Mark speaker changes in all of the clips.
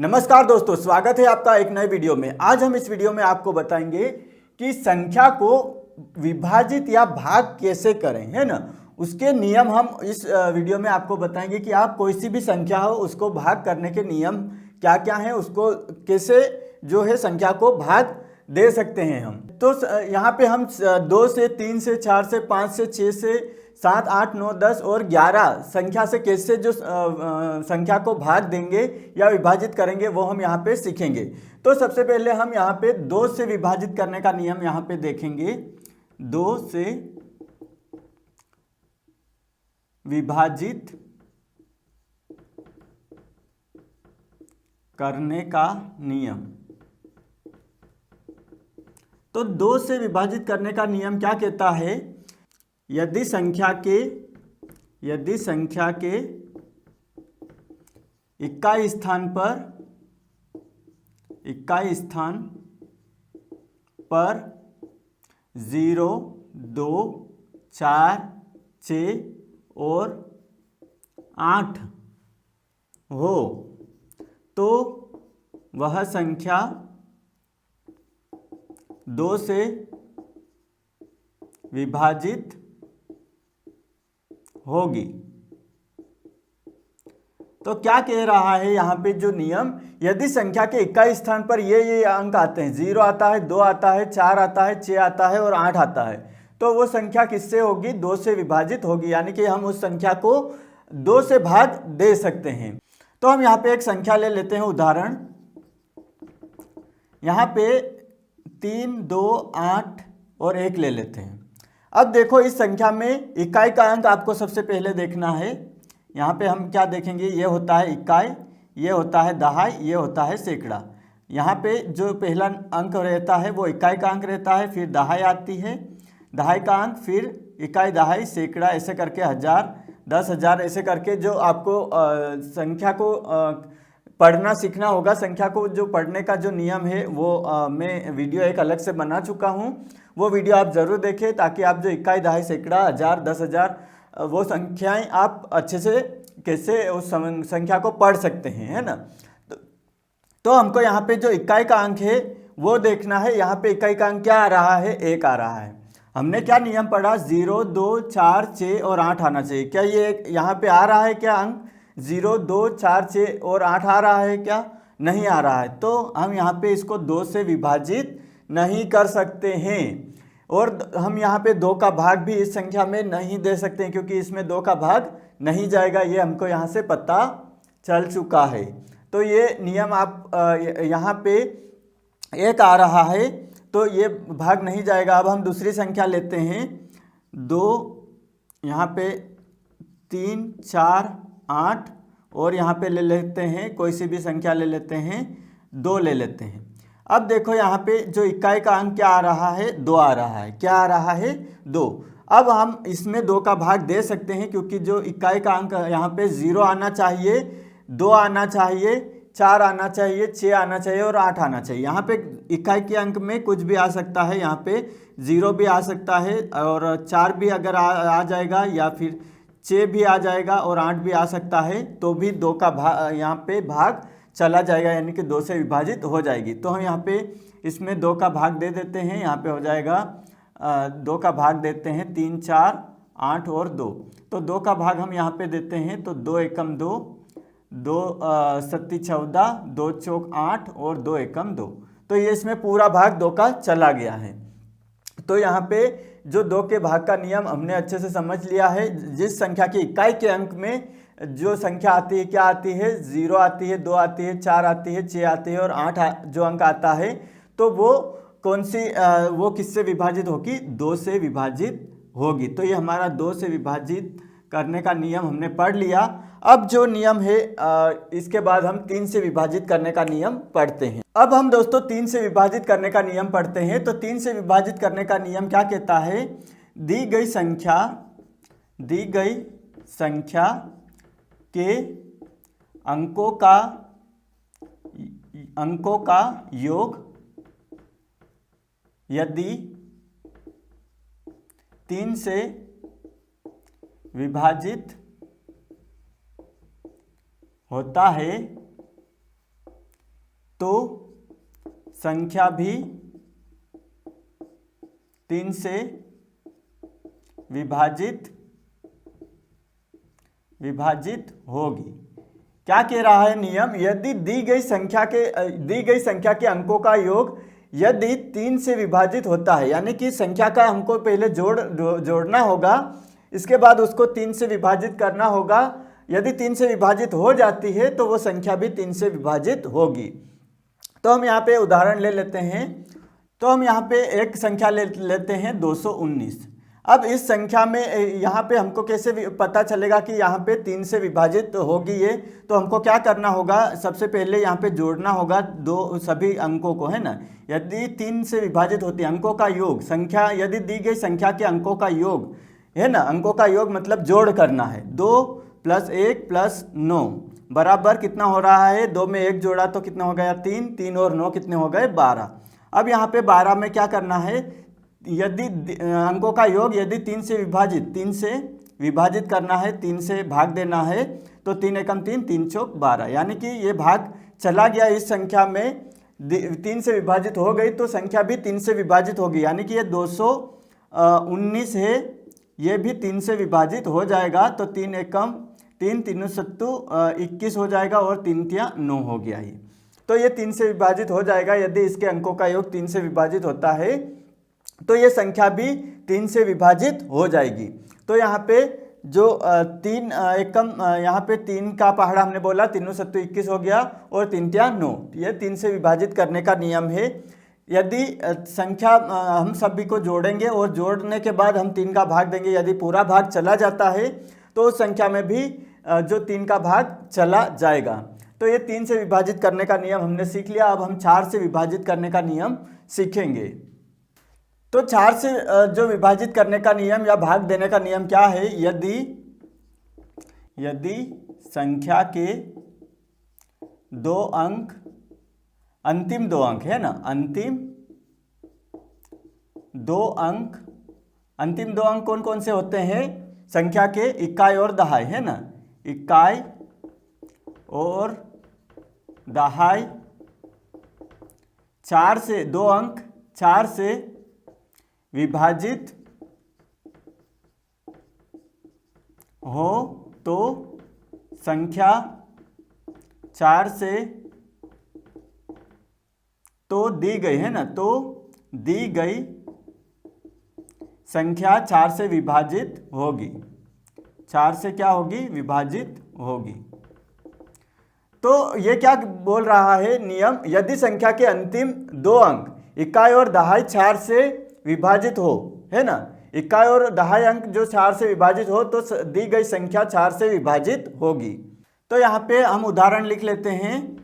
Speaker 1: नमस्कार दोस्तों, स्वागत है आपका एक नए वीडियो में। आज हम इस वीडियो में आपको बताएंगे कि संख्या को विभाजित या भाग कैसे करें, है ना। उसके नियम हम इस वीडियो में आपको बताएंगे कि आप कोई सी भी संख्या हो उसको भाग करने के नियम क्या क्या हैं, उसको कैसे जो है संख्या को भाग दे सकते हैं हम। तो यहाँ पे हम 2 से 3 से 4 से 5 से 6 से 7 8 9 10 और 11 संख्या से कैसे जो संख्या को भाग देंगे या विभाजित करेंगे वो हम यहाँ पे सीखेंगे। तो सबसे पहले हम यहाँ पे 2 से विभाजित करने का नियम यहाँ पे देखेंगे। 2 से विभाजित करने का नियम। तो 2 से विभाजित करने का नियम क्या कहता है? यदि संख्या के इकाई स्थान पर 0, 2, 4, 6 और 8 हो तो वह संख्या 2 से विभाजित होगी। तो क्या कह रहा है यहाँ पे जो नियम, यदि संख्या के इकाई स्थान पर ये अंक आते हैं, 0 आता है, 2 आता है, 4 आता है, 6 आता है और 8 आता है, तो वो संख्या किससे होगी? 2 से विभाजित होगी। यानी कि हम उस संख्या को 2 से भाग दे सकते हैं। तो हम यहाँ पे एक संख्या ले लेते हैं, उदाहरण। यहाँ पे 3, 2, 8 और 1 ले लेते हैं। अब देखो इस संख्या में इकाई का अंक आपको सबसे पहले देखना है। यहाँ पे हम क्या देखेंगे? ये होता है इकाई, ये होता है दहाई, ये होता है सैकड़ा। यहाँ पे जो पहला अंक रहता है वो इकाई का अंक रहता है, फिर दहाई आती है, दहाई का अंक, फिर इकाई, दहाई, सैकड़ा, ऐसे करके 1000, 10,000, ऐसे करके जो आपको संख्या को पढ़ना सीखना होगा। संख्या को जो पढ़ने का जो नियम है वो मैं वीडियो एक अलग से बना चुका हूँ, वो वीडियो आप ज़रूर देखें ताकि आप जो इकाई, दहाई, सैकड़ा, 1000, 10,000 वो संख्याएं आप अच्छे से कैसे उस संख्या को पढ़ सकते हैं, है ना। तो हमको यहाँ पे जो इकाई का अंक है वो देखना है। यहाँ पे इकाई का अंक क्या आ रहा है? 1 आ रहा है। हमने क्या नियम पढ़ा? 0, 2, 4, 6 और 8 आना चाहिए। क्या ये यहाँ पे आ रहा है क्या अंक? 0, 2, 4, 6 और 8 आ रहा है क्या? नहीं आ रहा है। तो हम यहाँ पे इसको 2 से विभाजित नहीं कर सकते हैं। और हम यहाँ पे 2 का भाग भी इस संख्या में नहीं दे सकते हैं, क्योंकि इसमें 2 का भाग नहीं जाएगा। ये हमको यहाँ से पता चल चुका है। तो ये नियम आप यहाँ पे 1 आ रहा है तो ये भाग नहीं जाएगा। अब हम दूसरी संख्या लेते हैं। 2, यहाँ पे 3, 4, 8 और यहाँ पे ले लेते हैं कोई सी भी संख्या ले लेते हैं, 2 ले लेते हैं। अब देखो यहाँ पे जो इकाई का अंक क्या आ रहा है? 2 आ रहा है। क्या आ रहा है? 2। अब हम इसमें 2 का भाग दे सकते हैं, क्योंकि जो इकाई का अंक यहाँ पे 0 आना चाहिए, 2 आना चाहिए, 4 आना चाहिए, 6 आना चाहिए और 8 आना चाहिए। यहाँ पे इकाई के अंक में कुछ भी आ सकता है, यहाँ पे 0 भी आ सकता है और 4 भी अगर आ जाएगा, या फिर 6 भी आ जाएगा और 8 भी आ सकता है, तो भी 2 का भाग यहाँ पे भाग चला जाएगा, यानी कि 2 से विभाजित हो जाएगी। तो हम यहाँ पे इसमें 2 का भाग दे देते हैं। यहाँ पे हो जाएगा 2 का भाग देते हैं, 3, 4, 8 और 2। तो 2 का भाग हम यहाँ पे देते हैं, तो 2 एकम 2, 2 सत्ती 14, 2 चौक 8 और 2 एकम 2। तो ये इसमें पूरा भाग 2 का चला गया है। तो यहाँ पे जो 2 के भाग का नियम हमने अच्छे से समझ लिया है। जिस संख्या की इकाई के अंक में जो संख्या आती है, क्या आती है? 0 आती है, 2 आती है, 4 आती है, 6 आती है और 8 जो अंक आता है, तो वो कौन सी वो किससे विभाजित होगी? 2 से विभाजित होगी। तो ये हमारा 2 से विभाजित करने का नियम हमने पढ़ लिया। अब जो नियम है इसके बाद हम 3 से विभाजित करने का नियम पढ़ते हैं। अब हम दोस्तों 3 से विभाजित करने का नियम पढ़ते हैं। तो 3 से विभाजित करने का नियम क्या कहता है? दी गई संख्या के अंकों का योग यदि 3 से विभाजित होता है तो संख्या भी 3 से विभाजित होगी। क्या कह रहा है नियम? यदि दी गई संख्या के अंकों का योग यदि 3 से विभाजित होता है, यानी कि संख्या का हमको पहले जोड़ना होगा, इसके बाद उसको 3 से विभाजित करना होगा। यदि 3 से विभाजित हो जाती है तो वो संख्या भी 3 से विभाजित होगी। तो हम यहाँ पे उदाहरण ले लेते हैं। तो हम यहाँ पे एक संख्या लेते हैं 219। अब इस संख्या में यहाँ पे हमको कैसे पता चलेगा कि यहाँ पे 3 से विभाजित होगी ये? तो हमको क्या करना होगा, सबसे पहले यहाँ पे जोड़ना होगा सभी अंकों को, है ना। यदि 3 से विभाजित होती है, अंकों का योग, संख्या यदि दी गई संख्या के अंकों का योग, है ना, अंकों का योग मतलब जोड़ करना है। 2 + 1 + 9 बराबर कितना हो रहा है? 2 में 1 जोड़ा तो कितना हो गया? 3। 3 और 9 कितने हो गए? 12। अब यहाँ पे 12 में क्या करना है? यदि अंकों का योग यदि 3 से विभाजित करना है, 3 से भाग देना है, तो 3 एकम 3, 3 चौक 12, यानी कि ये भाग चला गया इस संख्या में, 3 से विभाजित हो गई तो संख्या भी 3 से विभाजित होगी, यानी कि ये 219 है, ये भी 3 से विभाजित हो जाएगा। तो 3 एकम 3, 3 सत्तू 21 हो जाएगा और 3 तिया 9 हो गया ही। तो ये 3 से विभाजित हो जाएगा। यदि इसके अंकों का योग 3 से विभाजित होता है तो ये संख्या भी 3 से विभाजित हो जाएगी। तो यहाँ पे जो 3 एकम यहाँ पे 3 का पहाड़ा हमने बोला, 3 सत्तू 21 हो गया और 3 तिया 9, ये 3 से विभाजित करने का नियम है। यदि संख्या हम सभी को जोड़ेंगे और जोड़ने के बाद हम 3 का भाग देंगे, यदि पूरा भाग चला जाता है तो उस संख्या में भी जो 3 का भाग चला जाएगा। तो ये 3 से विभाजित करने का नियम हमने सीख लिया। अब हम 4 से विभाजित करने का नियम सीखेंगे। तो 4 से जो विभाजित करने का नियम या भाग देने का नियम क्या है? यदि संख्या के 2 अंक, अंतिम 2 अंक, है ना, अंतिम 2 अंक कौन कौन से होते हैं? संख्या के इकाई और दहाई, है ना, इकाई और दहाई 4 से 2 अंक 4 से विभाजित हो तो संख्या 4 से तो दी गई, है ना, तो दी गई संख्या 4 से विभाजित होगी। 4 से क्या होगी? विभाजित होगी। तो ये क्या बोल रहा है नियम? यदि संख्या के अंतिम 2 अंक इकाई और दहाई 4 से विभाजित हो, है ना, इकाई और दहाई अंक जो 4 से विभाजित हो तो दी गई संख्या 4 से विभाजित होगी। तो यहाँ पे हम उदाहरण लिख लेते हैं।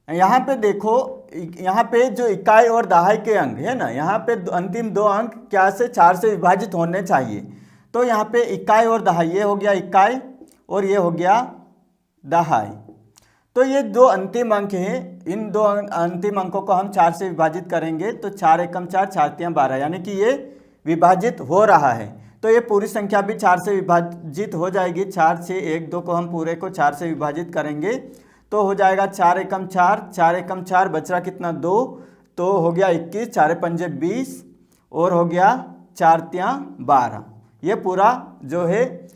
Speaker 1: यहाँ पे देखो, यहाँ पे जो इकाई और दहाई के अंक है ना, यहाँ पे अंतिम 2 अंक क्या से 4 से विभाजित होने चाहिए। तो यहाँ पे इकाई और दहाई, ये हो गया इकाई और ये हो गया दहाई। तो ये 2 अंतिम अंक हैं, इन 2 अंतिम अंकों को हम 4 से विभाजित करेंगे तो 4 एकम 4, 4 तिया 12, यानी कि ये विभाजित हो रहा है। तो ये पूरी संख्या भी 4 से विभाजित हो जाएगी। 4 से 1 2 को हम पूरे को 4 से विभाजित करेंगे तो हो जाएगा 4 एकम 4, 4 एकम 4, बच रहा कितना? 2, तो हो गया 21, 4 पंजे 20 और हो गया 4 तिया 12। ये पूरा जो है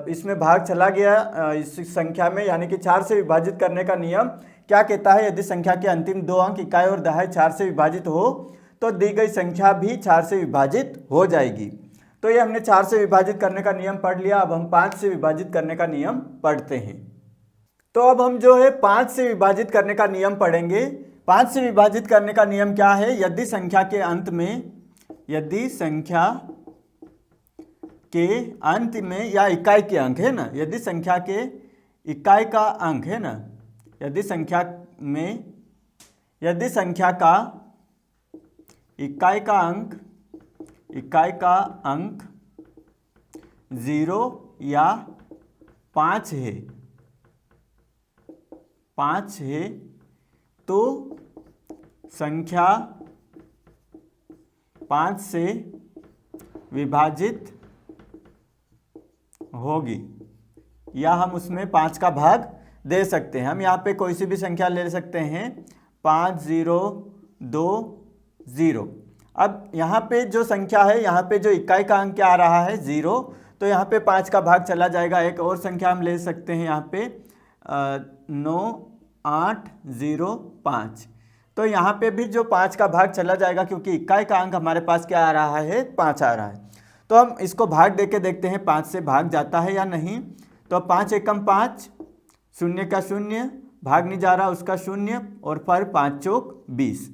Speaker 1: इसमें भाग चला गया इस संख्या में, यानी कि 4 से विभाजित करने का नियम क्या कहता है? यदि संख्या के अंतिम 2 अंक इकाई और दहाई 4 से विभाजित हो तो दी गई संख्या भी 4 से विभाजित हो जाएगी। तो ये हमने 4 से विभाजित करने का नियम पढ़ लिया। अब हम 5 से विभाजित करने का नियम पढ़ते हैं। तो अब हम जो है 5 से विभाजित करने का नियम पढ़ेंगे। 5 से विभाजित करने का नियम क्या है? यदि संख्या के अंत में या इकाई के अंक, है ना, यदि संख्या के इकाई का अंक, है ना, यदि संख्या का इकाई का अंक 0 या 5 है तो संख्या 5 से विभाजित होगी, या हम उसमें 5 का भाग दे सकते हैं। हम यहाँ पे कोई सी भी संख्या ले सकते हैं 5 0 2 0। अब यहाँ पे जो संख्या है, यहाँ पे जो इकाई का अंक क्या आ रहा है 0, तो यहाँ पे 5 का भाग चला जाएगा। एक और संख्या हम ले सकते हैं यहाँ पे 9 8 0 5। तो यहाँ पे भी जो 5 का भाग चला जाएगा, क्योंकि इकाई का अंक हमारे पास क्या आ रहा है 5 आ रहा है। तो हम इसको भाग दे के देखते हैं 5 से भाग जाता है या नहीं। तो 5 एकम 5, शून्य का शून्य, भाग नहीं जा रहा उसका शून्य, और फिर 5 चौक 20।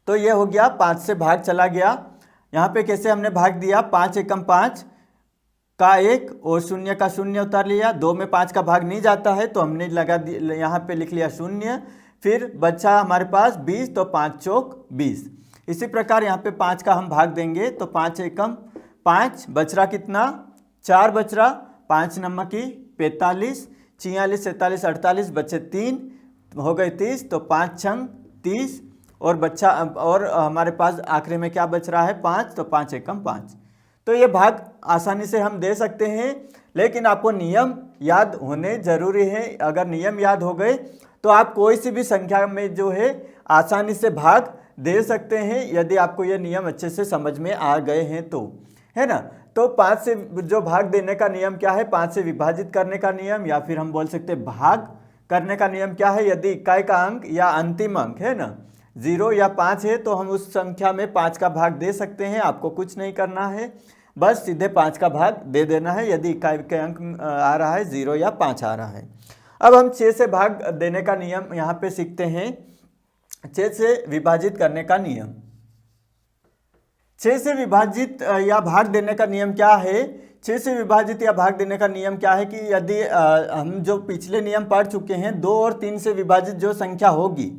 Speaker 1: तो ये हो गया 5 से भाग चला गया। यहाँ पे कैसे हमने भाग दिया, 5 एकम 5 का 1 और शून्य का शून्य उतार लिया। 2 में 5 का भाग नहीं जाता है तो हमने लगा दिया, यहाँ पे लिख लिया शून्य, फिर बचा हमारे पास 20, तो 5 चौक 20। इसी प्रकार यहाँ पे 5 का हम भाग देंगे तो 5 एकम 5, बच रहा कितना 4 बच रहा, 5 नमकी 45, 46 47 48, बचे 3, हो गए 30, तो 5 छंग 30, और बच्चा और हमारे पास आखिरी में क्या बच रहा है 5, तो 5 एकम 5। तो ये भाग आसानी से हम दे सकते हैं, लेकिन आपको नियम याद होने जरूरी है। अगर नियम याद हो गए तो आप कोई सी भी संख्या में जो है आसानी से भाग दे सकते हैं, यदि आपको ये नियम अच्छे से समझ में आ गए हैं तो, है ना। तो 5 से जो भाग देने का नियम क्या है, 5 से विभाजित करने का नियम, या फिर हम बोल सकते हैं भाग करने का नियम क्या है। यदि इकाई का अंक या अंतिम अंक है ना 0 या 5 है, तो हम उस संख्या में 5 का भाग दे सकते हैं। आपको कुछ नहीं करना है, बस सीधे 5 का भाग दे देना है यदि इकाई का अंक आ रहा है 0 या 5 आ रहा है। अब हम 6 से भाग देने का नियम यहाँ पे सीखते हैं। 6 से विभाजित करने का नियम। 6 से विभाजित या भाग देने का नियम क्या है। 6 से विभाजित या भाग देने का नियम क्या है कि यदि हम जो पिछले नियम पढ़ चुके हैं, 2 और 3 से विभाजित जो संख्या होगी,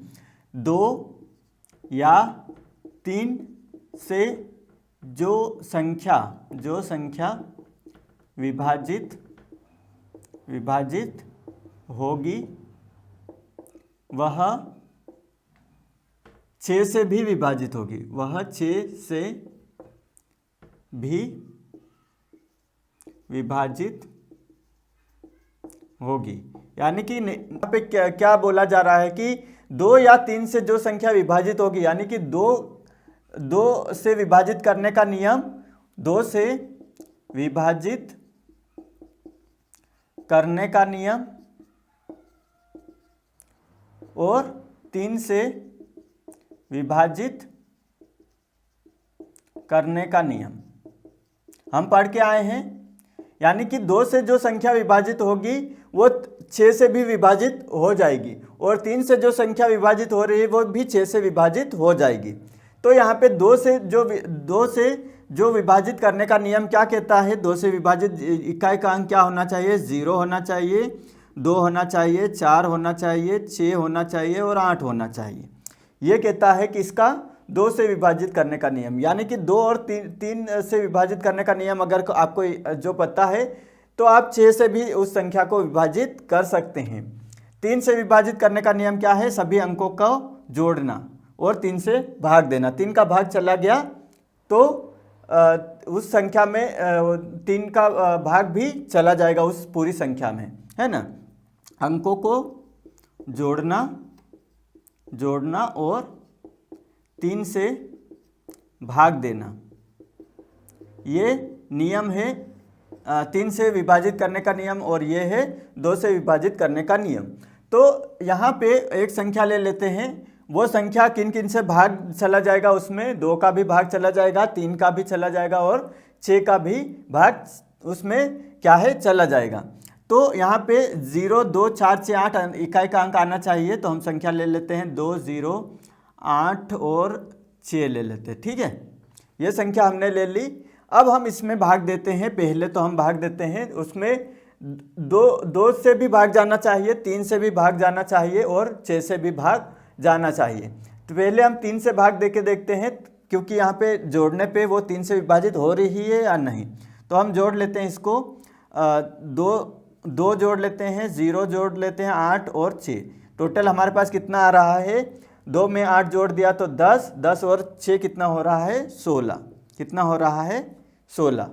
Speaker 1: 2 या 3 से जो संख्या विभाजित होगी, वह 6 से भी विभाजित होगी, वह 6 से भी विभाजित होगी। यानी कि यहाँ पे क्या बोला जा रहा है कि 2 या 3 से जो संख्या विभाजित होगी, यानी कि 2 से विभाजित करने का नियम, 2 से विभाजित करने का नियम और 3 से विभाजित करने का नियम हम पढ़ के आए हैं। यानी कि 2 से जो संख्या विभाजित होगी वो 6 से भी विभाजित हो जाएगी, और 3 से जो संख्या विभाजित हो रही है वो भी 6 से विभाजित हो जाएगी। तो यहाँ पे 2 से जो विभाजित करने का नियम क्या कहता है, 2 से विभाजित इकाई का अंक क्या होना चाहिए, 0 होना चाहिए, 2 होना चाहिए, 4 होना चाहिए, 6 होना चाहिए और 8 होना चाहिए। ये कहता है कि इसका 2 से विभाजित करने का नियम। यानी कि 2 और 3 से विभाजित करने का नियम अगर आपको जो पता है तो आप 6 से भी उस संख्या को विभाजित कर सकते हैं। 3 से विभाजित करने का नियम क्या है, सभी अंकों को जोड़ना और 3 से भाग देना। 3 का भाग चला गया तो उस संख्या में 3 का भाग भी चला जाएगा उस पूरी संख्या में, है ना। अंकों को जोड़ना और 3 से भाग देना, ये नियम है 3 से विभाजित करने का नियम, और ये है 2 से विभाजित करने का नियम। तो यहाँ पे एक संख्या ले लेते हैं, वो संख्या किन किन से भाग चला जाएगा, उसमें 2 का भी भाग चला जाएगा, 3 का भी चला जाएगा और 6 का भी भाग उसमें क्या है चला जाएगा। तो यहाँ पे 0 2 4 6 8 इकाई का अंक आना चाहिए। तो हम संख्या ले लेते हैं 2 0 8 और 6 ले लेते हैं, ठीक है। ये संख्या हमने ले ली। अब हम इसमें भाग देते हैं। पहले तो हम भाग देते हैं उसमें 2 से भी भाग जाना चाहिए, 3 से भी भाग जाना चाहिए और 6 से भी भाग जाना चाहिए। तो पहले हम 3 से भाग दे के देखते हैं, क्योंकि यहाँ पे जोड़ने पे वो 3 से विभाजित हो रही है या नहीं। तो हम जोड़ लेते हैं इसको, 2 जोड़ लेते हैं, 0 जोड़ लेते हैं, 8 और 6। टोटल हमारे पास कितना आ रहा है, 2 में 8 जोड़ दिया तो 10, 10 और 6 कितना हो रहा है 16। कितना हो रहा है 16।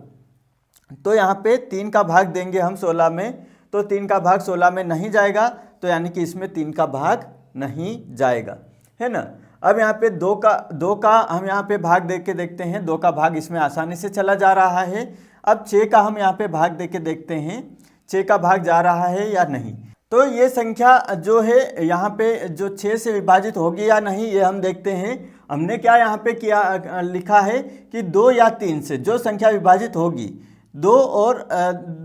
Speaker 1: तो यहाँ पे 3 का भाग देंगे हम 16 में, तो 3 का भाग 16 में नहीं जाएगा, तो यानी कि इसमें 3 का भाग नहीं जाएगा, है ना। अब यहाँ पे 2 का हम यहाँ पे भाग देख के देखते हैं, 2 का भाग इसमें आसानी से चला जा रहा है। अब 6 का हम यहाँ पे भाग देख के देखते हैं 6 का भाग जा रहा है या नहीं। तो ये संख्या जो है यहाँ पे जो 6 से विभाजित होगी या नहीं, ये हम देखते हैं। हमने क्या यहाँ पे किया, लिखा है कि 2 या 3 से जो संख्या विभाजित होगी, 2 और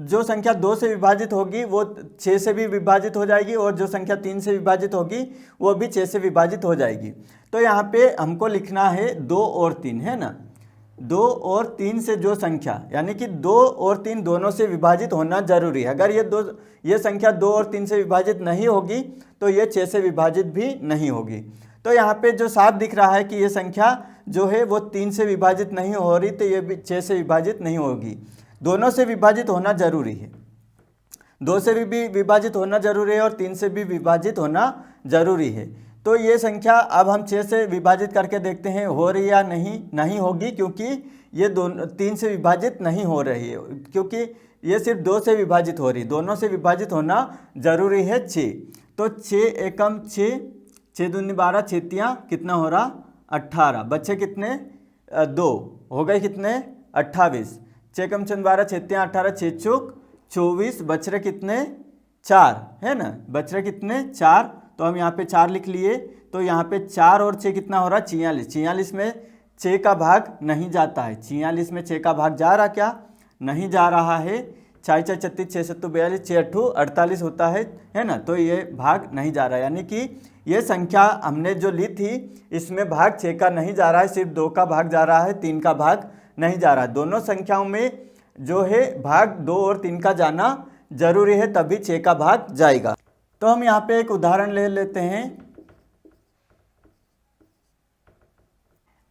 Speaker 1: जो संख्या 2 से विभाजित होगी वो 6 से भी विभाजित हो जाएगी, और जो संख्या 3 से विभाजित होगी वो भी 6 से विभाजित हो जाएगी। तो यहाँ पे हमको लिखना है 2 और 3, है ना। 2 और 3 से जो संख्या, यानी कि 2 और 3 दोनों से विभाजित होना जरूरी है। अगर ये संख्या 2 और 3 से विभाजित नहीं होगी तो ये 6 से विभाजित भी नहीं होगी। तो यहाँ पे जो साफ दिख रहा है कि ये संख्या जो है वो 3 से विभाजित नहीं हो रही, तो ये भी 6 से विभाजित नहीं होगी। दोनों से विभाजित होना जरूरी है, 2 से भी विभाजित होना जरूरी है और 3 से भी विभाजित होना जरूरी है। तो ये संख्या अब हम 6 से विभाजित करके देखते हैं हो रही या नहीं होगी, क्योंकि ये 3 से विभाजित नहीं हो रही है, क्योंकि ये सिर्फ 2 से विभाजित हो रही, दोनों से विभाजित होना जरूरी है 6। तो 6 एकम 6, 6 दूनी 12, 6 तियाँ कितना हो रहा 18, बच्चे कितने 2 हो गए कितने 28, 6 कम 6 12, 6 तियाँ 18, 6 चौक 24, बच रहे कितने 4, है ना, बच रहे कितने 4। तो हम यहाँ पे 4 लिख लिए। तो यहाँ पे 4 और 6 कितना हो रहा 46, 46 में 6 का भाग नहीं जाता है, 46 में 6 का भाग जा रहा क्या, नहीं जा रहा है। 4 4 36, 6 7 42, 6 8 48 होता है ना। तो ये भाग नहीं जा रहा है, यानी कि ये संख्या हमने जो ली थी इसमें भाग 6 का नहीं जा रहा है, सिर्फ 2 का भाग जा रहा है, 3 का भाग नहीं जा रहा है। दोनों संख्याओं में जो है भाग 2 और 3 का जाना जरूरी है, तभी 6 का भाग जाएगा। तो हम यहाँ पे एक उदाहरण ले लेते हैं।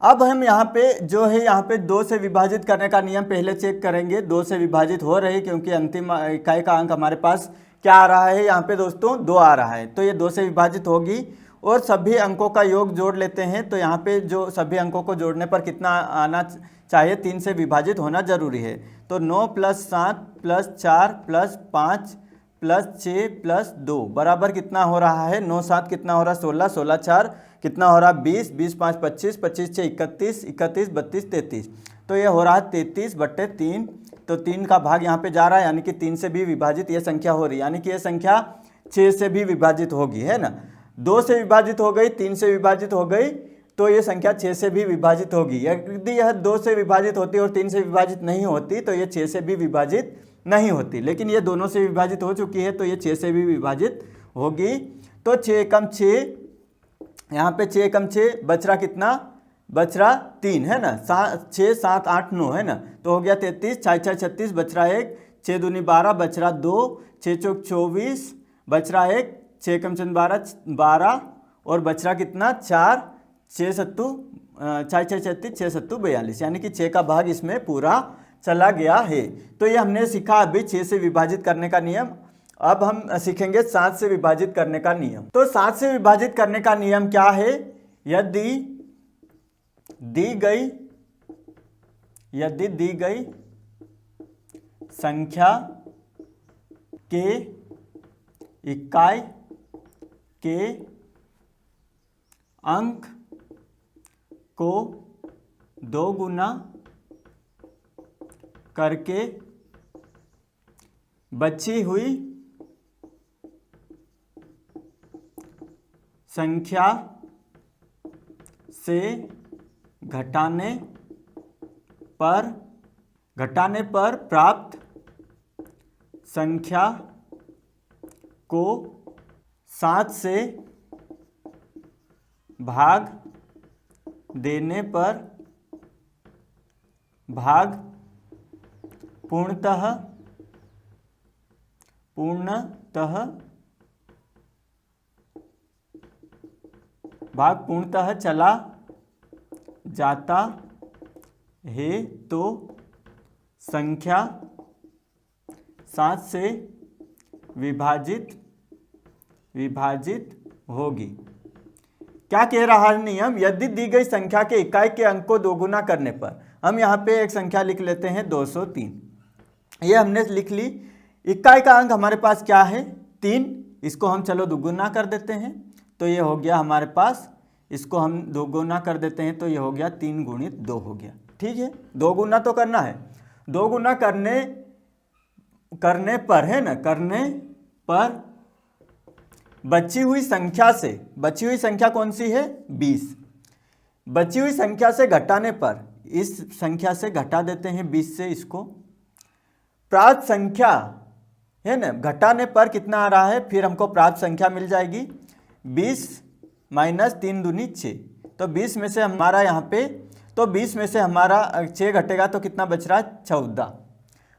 Speaker 1: अब हम यहाँ पे जो है यहाँ पे 2 से विभाजित करने का नियम पहले चेक करेंगे, 2 से विभाजित हो रही, क्योंकि अंतिम इकाई का अंक हमारे पास क्या आ रहा है यहाँ पे दोस्तों 2 आ रहा है, तो ये 2 से विभाजित होगी। और सभी अंकों का योग जोड़ लेते हैं, तो यहाँ पे जो सभी अंकों को जोड़ने पर कितना आना चाहिए, 3 से विभाजित होना जरूरी है। तो 9 + 7 + 4 + 5 + 6 + 2 बराबर कितना हो रहा है 9 7 कितना हो रहा 16, 16 4 कितना हो रहा 20, 20 5 25, 25 6 31, 31 32 33। तो ये हो रहा 33/3। तो 3 का भाग यहाँ पे जा रहा है, यानी कि 3 से भी विभाजित ये संख्या हो रही है, यानी कि ये संख्या 6 से भी विभाजित होगी, है ना। 2 से विभाजित हो गई, 3 से विभाजित हो गई, तो ये संख्या 6 से भी विभाजित होगी। यदि यह 2 से विभाजित होती और 3 से विभाजित नहीं होती तो ये 6 से भी विभाजित नहीं होती, लेकिन ये दोनों से विभाजित हो चुकी है तो ये 6 से भी विभाजित होगी। तो 6 एकम 6, यहाँ पे 6 एकम 6 बच रहा कितना, बच रहा 3, है ना। 6 7 8 9, है ना, तो हो गया 33, 4 4 36 बच रहा 1, 6 दूनी 12 बच रहा 2, 6 चौक 24 बच रहा 1, 6 एकम 12 12 और बच रहा कितना 4, 6 सत्तू 4 4 36, 6 सत्तू 42, यानी कि 6 का भाग इसमें पूरा चला गया है। तो ये हमने सीखा अभी 6 से विभाजित करने का नियम। अब हम सीखेंगे 7 से विभाजित करने का नियम। तो 7 से विभाजित करने का नियम क्या है, यदि दी गई संख्या के इकाई के अंक को 2 गुना करके बची हुई संख्या से घटाने पर प्राप्त संख्या को 7 से भाग देने पर भाग पूर्णतः चला जाता है, तो संख्या 7 से विभाजित होगी। क्या कह रहा है नियम, यदि दी गई संख्या के इकाई के अंक को 2 गुना करने पर, हम यहाँ पे एक संख्या लिख लेते हैं 203, ये हमने लिख ली। इकाई का अंक हमारे पास क्या है 3, इसको हम चलो दुगुना कर देते हैं तो ये हो गया हमारे पास, इसको हम दोगुना कर देते हैं तो ये हो गया 3 गुणित 2 हो गया। ठीक है, 2 गुना तो करना है, 2 गुना करने पर है ना, करने पर बची हुई संख्या से, बची हुई संख्या कौन सी है 20, बची हुई संख्या से घटाने पर, इस संख्या से घटा देते हैं 20 से इसको, प्राप्त संख्या है ना, घटाने पर कितना आ रहा है, फिर हमको प्राप्त संख्या मिल जाएगी 20 माइनस 3 दूनी 6, तो 20 में से हमारा यहाँ पे, तो 20 में से हमारा 6 घटेगा तो कितना बच रहा है 14।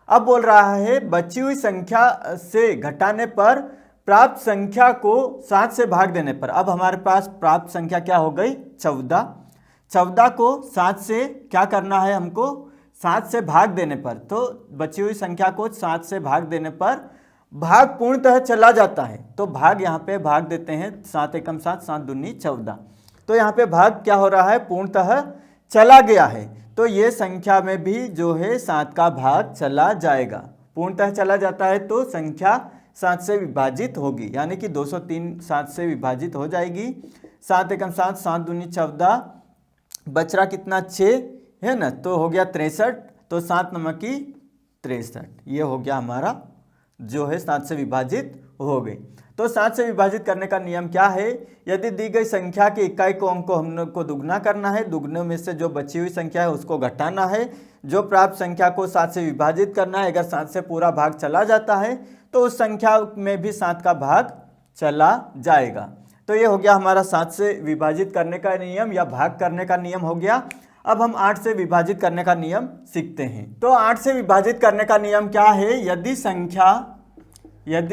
Speaker 1: अब बोल रहा है बची हुई संख्या से घटाने पर प्राप्त संख्या को 7 से भाग देने पर, अब हमारे पास प्राप्त संख्या क्या हो गई 14, 14 को 7 से क्या करना है हमको, 7 से भाग देने पर, तो बची हुई संख्या को 7 से भाग देने पर भाग पूर्णतः चला जाता है, तो भाग यहाँ पे भाग देते हैं 7 एकम 7, 7 दूनी 14, तो यहाँ पे भाग क्या हो रहा है पूर्णतः चला गया है, तो ये संख्या में भी जो है 7 का भाग चला जाएगा, पूर्णतः चला जाता है तो संख्या 7 से विभाजित होगी, यानी कि 203 7 से विभाजित हो जाएगी, 7 एकम 7, 7 दूनी 14, बच रहा कितना 6 है ना, तो हो गया 63, तो 7 नमकी 63, ये हो गया हमारा जो है 7 से विभाजित हो गई। तो 7 से विभाजित करने का नियम क्या है, यदि दी गई संख्या के इकाई को अंक को हम लोग को दुगना करना है, दुगने में से जो बची हुई संख्या है उसको घटाना है, जो प्राप्त संख्या को 7 से विभाजित करना है, अगर 7 से पूरा भाग चला जाता है तो उस संख्या में भी 7 का भाग चला जाएगा। तो ये हो गया हमारा 7 से विभाजित करने का नियम या भाग करने का नियम हो गया। अब हम 8 से विभाजित करने का नियम सीखते हैं। तो 8 से विभाजित करने का नियम क्या है, यदि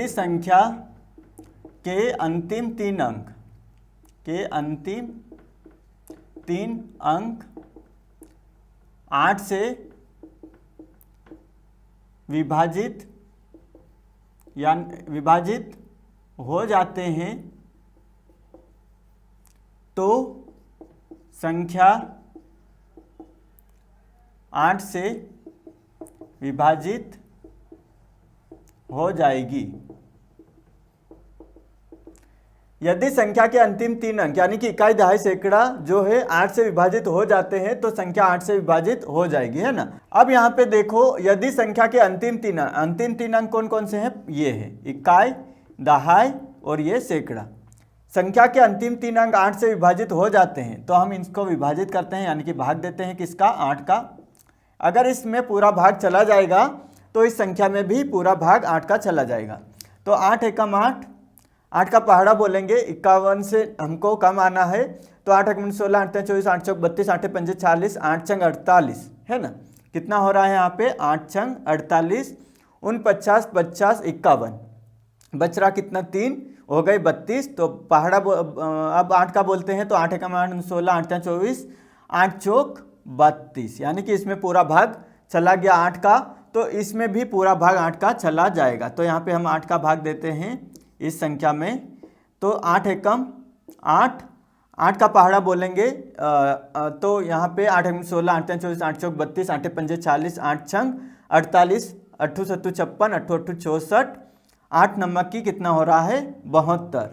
Speaker 1: संख्या के अंतिम 3 अंक 8 से विभाजित हो जाते हैं तो संख्या 8 से विभाजित हो जाएगी। यदि संख्या के अंतिम 3 अंक यानी कि इकाई, दहाई, सैकड़ा जो है 8 से विभाजित हो जाते हैं तो संख्या 8 से विभाजित हो जाएगी, है ना। अब यहाँ पे देखो, यदि संख्या के अंतिम 3 अंक कौन कौन से हैं, ये है इकाई, दहाई और ये सैकड़ा। संख्या के अंतिम 3 अंक 8 से विभाजित हो जाते हैं तो हम इसको विभाजित करते हैं, यानी कि भाग देते हैं किसका, 8 का। अगर इसमें पूरा भाग चला जाएगा तो इस संख्या में भी पूरा भाग 8 का चला जाएगा। तो 8 एकम 8, 8 का पहाड़ा बोलेंगे, 51 से हमको कम आना है, तो 8 एकम 16, 8 24, 8 चौक 32, 8 पंजे 40, 8 चंग 48, है ना। कितना हो रहा है यहाँ पे, 8 चंग 48, 49, 50, 51, बच रहा कितना 3 हो गए 32। तो पहाड़ा अब 8 का बोलते हैं तो 8 एकम 8, 16, 8 24, 8 चौक 32, यानी कि इसमें पूरा भाग चला गया 8 का, तो इसमें भी पूरा भाग 8 का चला जाएगा। तो यहाँ पे हम 8 का भाग देते हैं इस संख्या में, तो 8 एकम 8, 8 का पहाड़ा बोलेंगे तो यहाँ पे 8 एकम 16, 8 24, 8 चौक 32, 8 पंजे 40, 8 छंग 48, 8 7 56, 8 8 64, 8 नमक की कितना हो रहा है 72,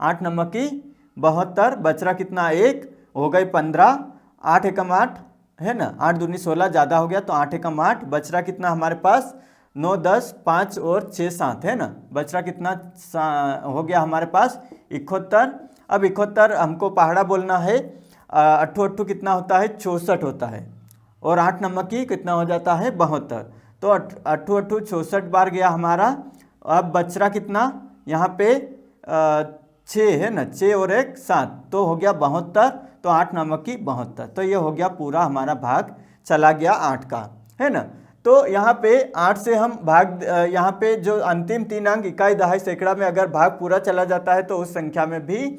Speaker 1: 8 नमक की 72, बच रहा कितना 1 हो गए 15, 8 एकम 8 है ना, 8 दूनी 16 ज़्यादा हो गया तो 8 एकम 8, बच रहा कितना हमारे पास 9 10 5 और 6 7, है ना, बच रहा कितना हो गया हमारे पास 71। अब 71 हमको पहाड़ा बोलना है, 8 8 कितना होता है 64 होता है, और 8 नंबर की कितना हो जाता है 72, तो 8 8 64 बार गया हमारा। अब बच रहा कितना यहाँ पे 6 है ना, 6 और 1 7, तो हो गया 72, तो 8 नमक की 72, तो ये हो गया पूरा हमारा भाग चला गया 8 का, है ना। तो यहाँ पे 8 से हम भाग, यहाँ पे जो अंतिम 3 अंक इकाई, दहाई, सैकड़ा में अगर भाग पूरा चला जाता है तो उस संख्या में भी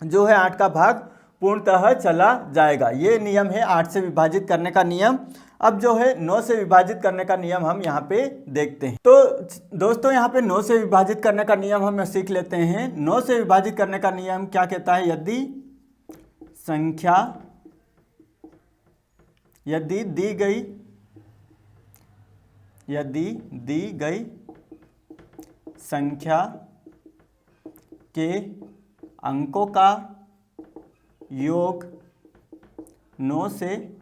Speaker 1: जो है 8 का भाग पूर्णतः चला जाएगा। ये नियम है 8 से विभाजित करने का नियम। अब जो है 9 से विभाजित करने का नियम हम यहाँ पे देखते हैं। तो दोस्तों यहाँ पे 9 से विभाजित करने का नियम हम सीख लेते हैं। 9 से विभाजित करने का नियम क्या कहता है, यदि संख्या दी गई संख्या के अंकों का योग 9 से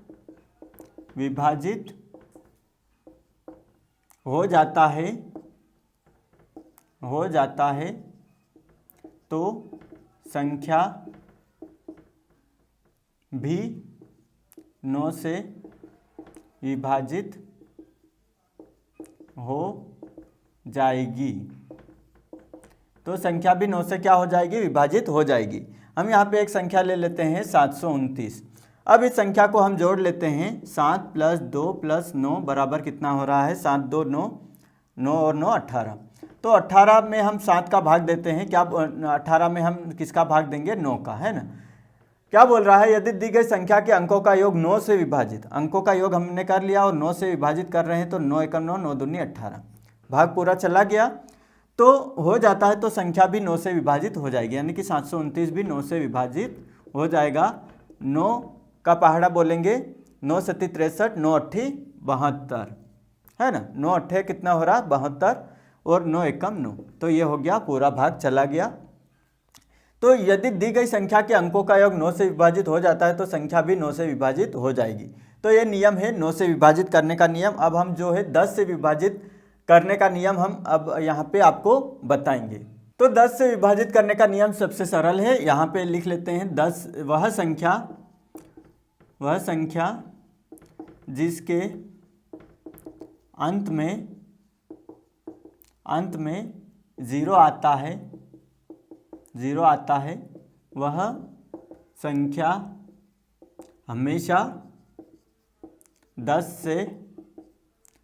Speaker 1: विभाजित हो जाता है तो संख्या भी 9 से विभाजित हो जाएगी। तो संख्या भी 9 से क्या हो जाएगी? विभाजित हो जाएगी। हम यहाँ पे एक संख्या ले लेते हैं 729। अब इस संख्या को हम जोड़ लेते हैं। 7 + 2 + 9 बराबर कितना हो रहा है? 7 2 9, 9 और 9 18। तो 18 में हम 7 का भाग देते हैं। क्या 18 में हम किसका भाग देंगे? 9 का, है ना। क्या बोल रहा है? यदि दी गई संख्या के अंकों का योग 9 से विभाजित, अंकों का योग हमने कर लिया और 9 से विभाजित कर रहे हैं, तो 9 × 9 9 दूनी 18, भाग पूरा चला गया तो हो जाता है, तो संख्या भी 9 से विभाजित हो जाएगी, यानी कि 729 भी 9 से विभाजित हो जाएगा। 9 का पहाड़ा बोलेंगे, 9 × 7 = 63, 9 × 8 = 72, है ना। 9 × 8 कितना हो रहा? 72 और 9 एकम 9, तो ये हो गया, पूरा भाग चला गया। तो यदि दी गई संख्या के अंकों का योग 9 से विभाजित हो जाता है तो संख्या भी 9 से विभाजित हो जाएगी। तो ये नियम है 9 से विभाजित करने का नियम। अब हम जो है 10 से विभाजित करने का नियम हम अब यहाँ पे आपको बताएंगे। तो 10 से विभाजित करने का नियम सबसे सरल है, यहाँ पे लिख लेते हैं। 10 वह संख्या जिसके अंत में 0 आता है वह संख्या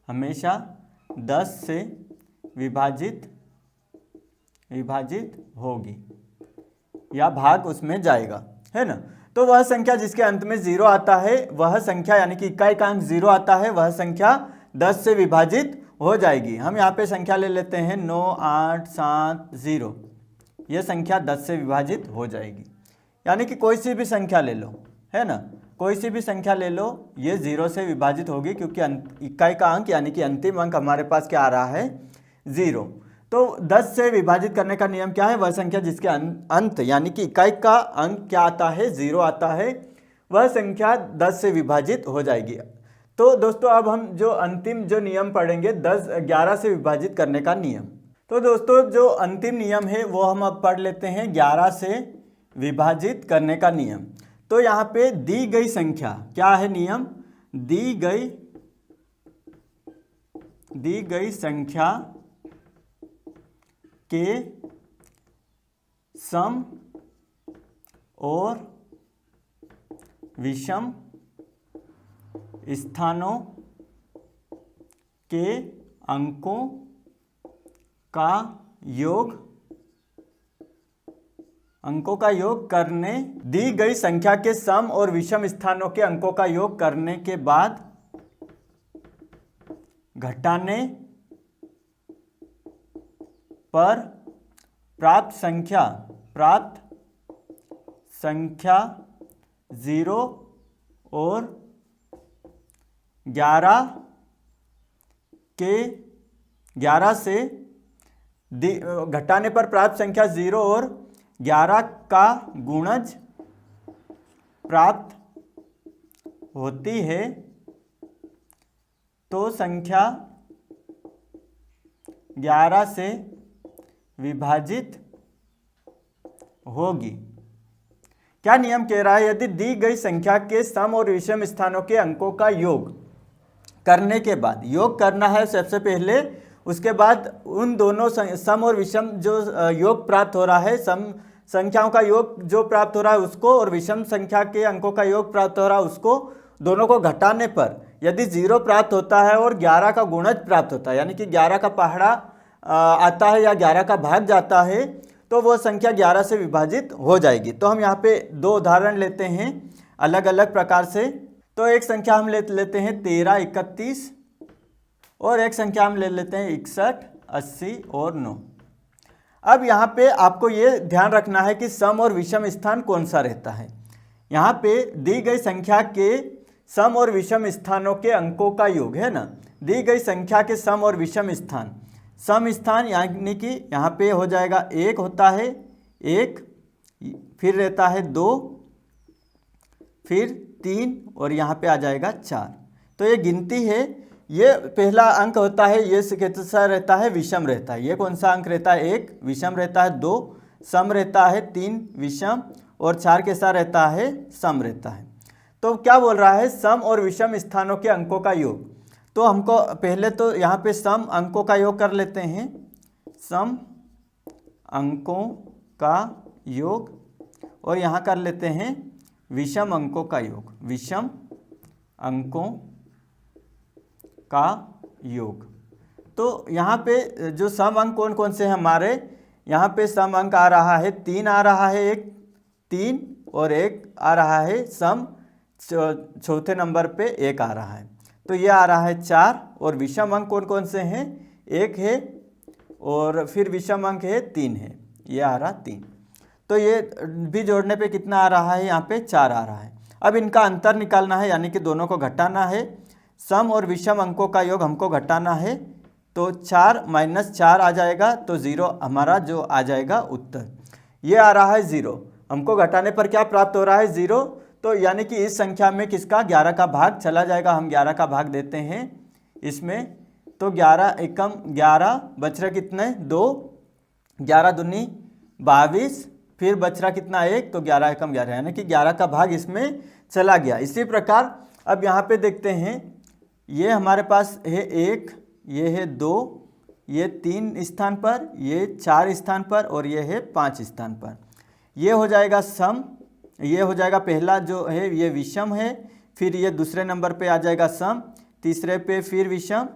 Speaker 1: हमेशा 10 से विभाजित होगी या भाग उसमें जाएगा, है ना। तो वह संख्या जिसके अंत में 0 आता है वह संख्या, यानी कि इकाई का अंक 0 आता है, वह संख्या 10 से विभाजित हो जाएगी। हम यहाँ पे संख्या ले लेते हैं 9 8 7 0, यह संख्या 10 से विभाजित हो जाएगी। यानी कि कोई सी भी संख्या ले लो, है ना, कोई सी भी संख्या ले लो, ये 0 से विभाजित होगी, क्योंकि इकाई का अंक यानी कि अंतिम अंक हमारे पास क्या आ रहा है? 0। तो 10 से विभाजित करने का नियम क्या है? वह संख्या जिसके अंत यानी कि इकाई का अंक क्या आता है? 0 आता है, वह संख्या 10 से विभाजित हो जाएगी। तो दोस्तों अब हम जो अंतिम जो नियम पढ़ेंगे 11 से विभाजित करने का नियम। तो दोस्तों जो अंतिम नियम है वो हम अब पढ़ लेते हैं, 11 से विभाजित करने का नियम। तो यहाँ पे दी गई संख्या, क्या है नियम? दी गई संख्या के सम और विषम स्थानों के अंकों का योग करने, दी गई संख्या के सम और विषम स्थानों के अंकों का योग करने के बाद घटाने पर प्राप्त संख्या 0 और 11 से घटाने पर प्राप्त संख्या 0 और 11 का गुणज प्राप्त होती है तो संख्या 11 से विभाजित होगी। क्या नियम कह रहा है? यदि दी गई संख्या के सम और विषम स्थानों के अंकों का योग करने के बाद, योग करना है सबसे पहले, उसके बाद उन दोनों सम और विषम जो योग प्राप्त हो रहा है, सम संख्याओं का योग जो प्राप्त हो रहा है उसको और विषम संख्या के अंकों का योग प्राप्त हो रहा है उसको, दोनों को घटाने पर यदि 0 प्राप्त होता है और 11 का गुणज प्राप्त होता है, यानी कि 11 का पहाड़ा आता है या 11 का भाग जाता है, तो वो संख्या 11 से विभाजित हो जाएगी। तो हम यहाँ पे 2 उदाहरण लेते हैं अलग अलग प्रकार से। तो एक संख्या हम लेते हैं 13 31 और एक संख्या हम ले लेते हैं 61 80 और 9। अब यहाँ पे आपको ये ध्यान रखना है कि सम और विषम स्थान कौन सा रहता है। यहाँ पे दी गई संख्या के सम और विषम स्थानों के अंकों का योग है ना, दी गई संख्या के सम और विषम स्थान, सम स्थान यानी कि यहाँ पे हो जाएगा 1 होता है 1, फिर रहता है 2, फिर 3 और यहाँ पे आ जाएगा 4। तो ये गिनती है। ये पहला अंक होता है, ये कैसा रहता है, विषम रहता है। ये कौन सा अंक रहता है, 1 विषम रहता है, 2 सम रहता है, 3 विषम और 4 कैसा रहता है, सम रहता है। तो क्या बोल रहा है, सम और विषम स्थानों के अंकों का योग। तो हमको पहले तो यहाँ पे सम अंकों का योग कर लेते हैं, सम अंकों का योग, और यहाँ कर लेते हैं विषम अंकों का योग, विषम अंकों का योग। तो यहाँ पे जो सम अंक कौन कौन से हैं हमारे, यहाँ पे सम अंक आ रहा है 3 आ रहा है, एक 3 और 1 आ रहा है सम, चौथे नंबर पे 1 आ रहा है, तो ये आ रहा है 4। और विषम अंक कौन कौन से हैं, 1 है और फिर विषम अंक है 3 है, ये आ रहा 3। तो ये भी जोड़ने पे कितना आ रहा है, यहाँ पे 4 आ रहा है। अब इनका अंतर निकालना है, यानी कि दोनों को घटाना है। सम और विषम अंकों का योग हमको घटाना है, तो 4 - 4 आ जाएगा, तो 0 हमारा जो आ जाएगा उत्तर। ये आ रहा है 0, हमको घटाने पर क्या प्राप्त हो रहा है, 0। तो यानी कि इस संख्या में किसका 11 का भाग चला जाएगा। हम 11 का भाग देते हैं इसमें, तो 11 एकम 11, बच रहा कितने 2, 11 दूनी 22, फिर बच रहा कितना 1, तो 11 एकम 11, यानी कि 11 का भाग इसमें चला गया। इसी प्रकार अब यहाँ पे देखते हैं, ये हमारे पास है 1, ये है 2, ये 3 स्थान पर, ये 4 स्थान पर और ये है 5 स्थान पर। ये हो जाएगा सम, ये हो जाएगा पहला जो है ये विषम है, फिर ये दूसरे नंबर पे आ जाएगा सम, तीसरे पे फिर विषम,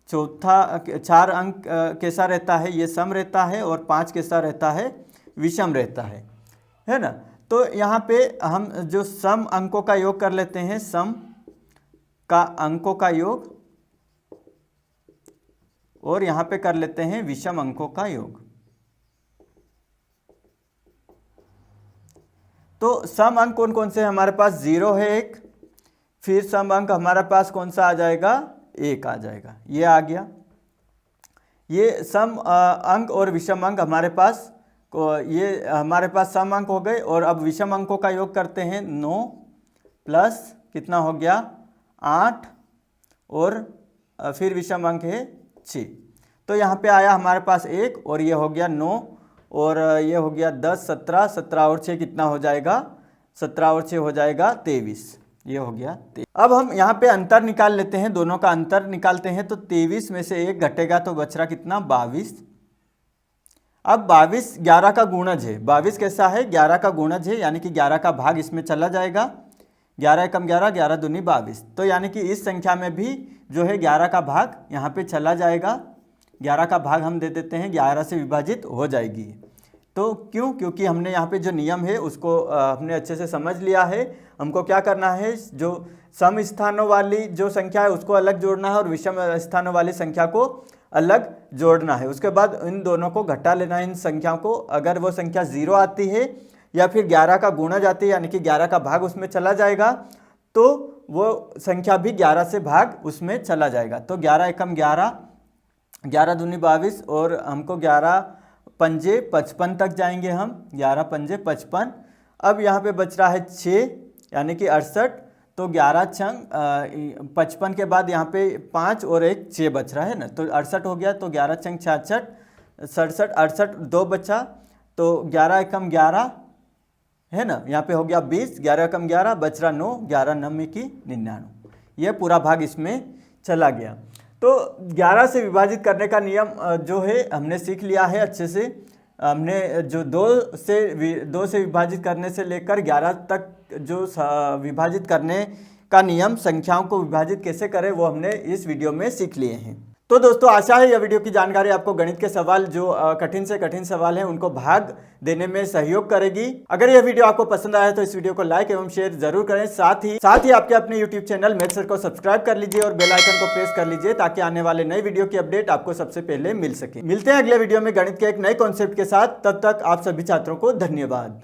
Speaker 1: चौथा 4 अंक कैसा रहता है, ये सम रहता है, और 5 कैसा रहता है, विषम रहता है ना। तो यहाँ पे हम जो सम अंकों का योग कर लेते हैं, सम का अंकों का योग, और यहाँ पे कर लेते हैं विषम अंकों का योग। तो सम अंक कौन कौन से हैं हमारे पास, 0 है 1, फिर सम अंक हमारे पास कौन सा आ जाएगा, 1 आ जाएगा, ये आ गया। ये सम अंक और विषम अंक हमारे पास, ये हमारे पास सम अंक हो गए, और अब विषम अंकों का योग करते हैं। 9 प्लस कितना हो गया 8, और फिर विषम अंक है 6। तो यहाँ पे आया हमारे पास 1, और ये हो गया 9, और ये हो गया 10, 17, 17 और 6 कितना हो जाएगा, 17 और 6 हो जाएगा 23, ये हो गया 23। अब हम यहाँ पे अंतर निकाल लेते हैं, दोनों का अंतर निकालते हैं, तो 23 में से 1 घटेगा तो बच रहा कितना 22। अब 22 11 का गुणज है, 22 कैसा है, 11 का गुणज है, यानी कि 11 का भाग इसमें चला जाएगा, 11 एकम 11, 11 दूनी 22। तो यानी कि इस संख्या में भी जो है 11 का भाग यहाँ पे चला जाएगा, 11 का भाग हम दे देते हैं, 11 से विभाजित हो जाएगी। तो क्यों, क्योंकि हमने यहाँ पे जो नियम है उसको हमने अच्छे से समझ लिया है। हमको क्या करना है, जो सम स्थानों वाली जो संख्या है उसको अलग जोड़ना है, और विषम स्थानों वाली संख्या को अलग जोड़ना है। उसके बाद इन दोनों को घटा लेना है, इन संख्याओं को। अगर वो संख्या 0 आती है या फिर 11 का गुणा जाती है, यानी कि 11 का भाग उसमें चला जाएगा, तो वो संख्या भी 11 से भाग उसमें चला जाएगा। तो 11 एकम 11, 11 दूनी 22, और हमको 11 पंजे 55 तक जाएंगे हम, 11 पंजे 55। अब यहाँ पे बच रहा है 6, यानी कि 68। तो 11 छंग 55 के बाद यहाँ पे 5 और 1 6 बच रहा है ना, तो 68 हो गया। तो 11 छंग 66, 67, 68 2 बचा, तो 11 एकम 11 है ना, यहाँ पे हो गया 20, 11 एकम 11 बच रहा 9, 11 9 की 99, ये पूरा भाग इसमें चला गया। तो 11 से विभाजित करने का नियम जो है हमने सीख लिया है अच्छे से। हमने जो 2 से विभाजित करने से लेकर 11 तक जो विभाजित करने का नियम, संख्याओं को विभाजित कैसे करें, वो हमने इस वीडियो में सीख लिए हैं। तो दोस्तों आशा है यह वीडियो की जानकारी आपको गणित के सवाल जो कठिन से कठिन सवाल हैं उनको भाग देने में सहयोग करेगी। अगर यह वीडियो आपको पसंद आया तो इस वीडियो को लाइक एवं शेयर जरूर करें। साथ ही आपके अपने यूट्यूब चैनल मैथ्स को सब्सक्राइब कर लीजिए और बेल आइकन को प्रेस कर लीजिए, ताकि आने वाले नए वीडियो की अपडेट आपको सबसे पहले मिल सके। मिलते हैं अगले वीडियो में गणित के एक नए कॉन्सेप्ट के साथ, तब तक आप सभी छात्रों को धन्यवाद।